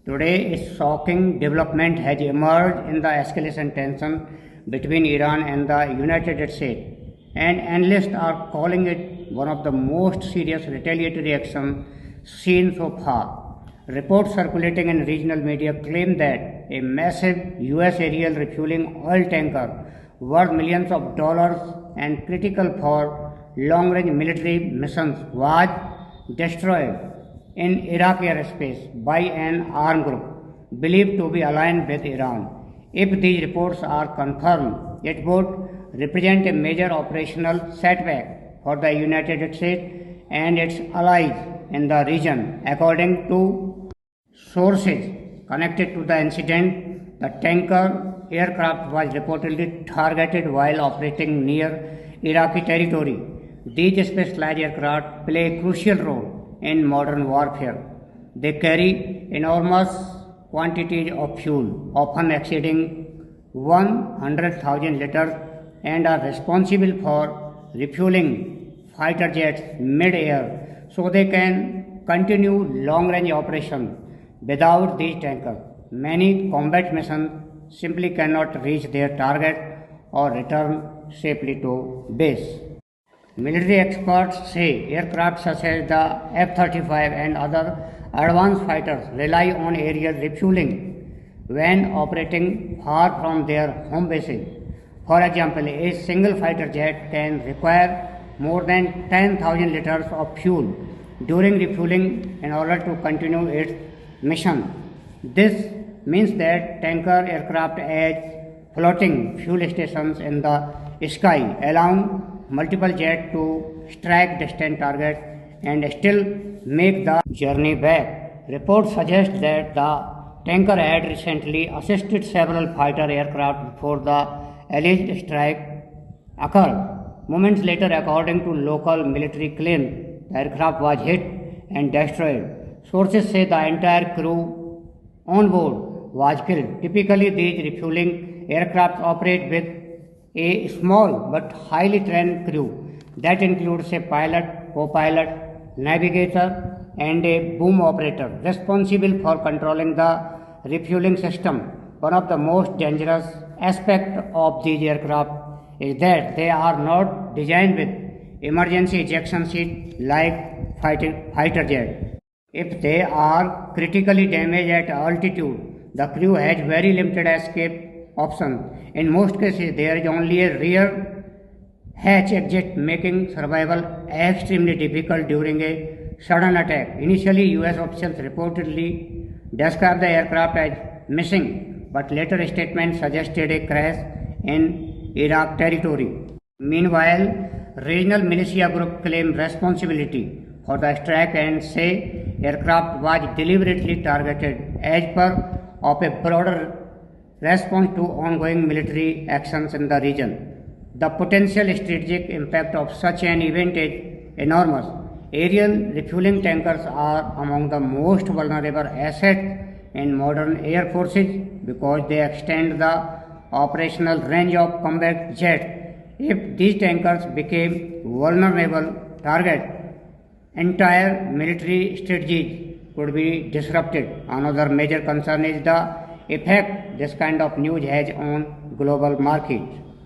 Today, a shocking development has emerged in the escalation tension between Iran and the United States, and analysts are calling it one of the most serious retaliatory actions seen so far. Reports circulating in regional media claim that a massive US aerial refueling oil tanker worth millions of dollars and critical for long-range military missions was destroyed in Iraqi airspace by an armed group believed to be aligned with Iran. If these reports are confirmed, it would represent a major operational setback for the United States and its allies in the region. According to sources connected to the incident, the tanker aircraft was reportedly targeted while operating near Iraqi territory. These specialized aircraft play a crucial role in modern warfare. They carry enormous quantities of fuel, often exceeding 100,000 liters, and are responsible for refueling fighter jets mid-air so they can continue long-range operations. Without these tankers, many combat missions simply cannot reach their target or return safely to base. Military experts say aircraft such as the F-35 and other advanced fighters rely on aerial refueling when operating far from their home bases. For example, a single fighter jet can require more than 10,000 liters of fuel during refueling in order to continue its mission. This means that tanker aircraft as floating fuel stations in the sky, allowing multiple jets to strike distant targets and still make the journey back. Reports suggest that the tanker had recently assisted several fighter aircraft before the alleged strike occurred. Moments later, according to local military claims, the aircraft was hit and destroyed. Sources say the entire crew on board was killed. Typically, these refueling aircraft operate with a small but highly trained crew that includes a pilot, co-pilot, navigator, and a boom operator responsible for controlling the refueling system. One of the most dangerous aspects of these aircraft is that they are not designed with emergency ejection seats like fighter jets. If they are critically damaged at altitude, the crew has very limited escape options. In most cases, there is only a rear hatch exit, making survival extremely difficult during a sudden attack. Initially, US officials reportedly described the aircraft as missing, but later statements suggested a crash in Iraq territory. Meanwhile, regional militia group claimed responsibility for the strike and say aircraft was deliberately targeted as part of a broader response to ongoing military actions in the region. The potential strategic impact of such an event is enormous. Aerial refueling tankers are among the most vulnerable assets in modern air forces because they extend the operational range of combat jets. If these tankers became vulnerable targets, entire military strategies could be disrupted. Another major concern is the effect this kind of news has on global markets.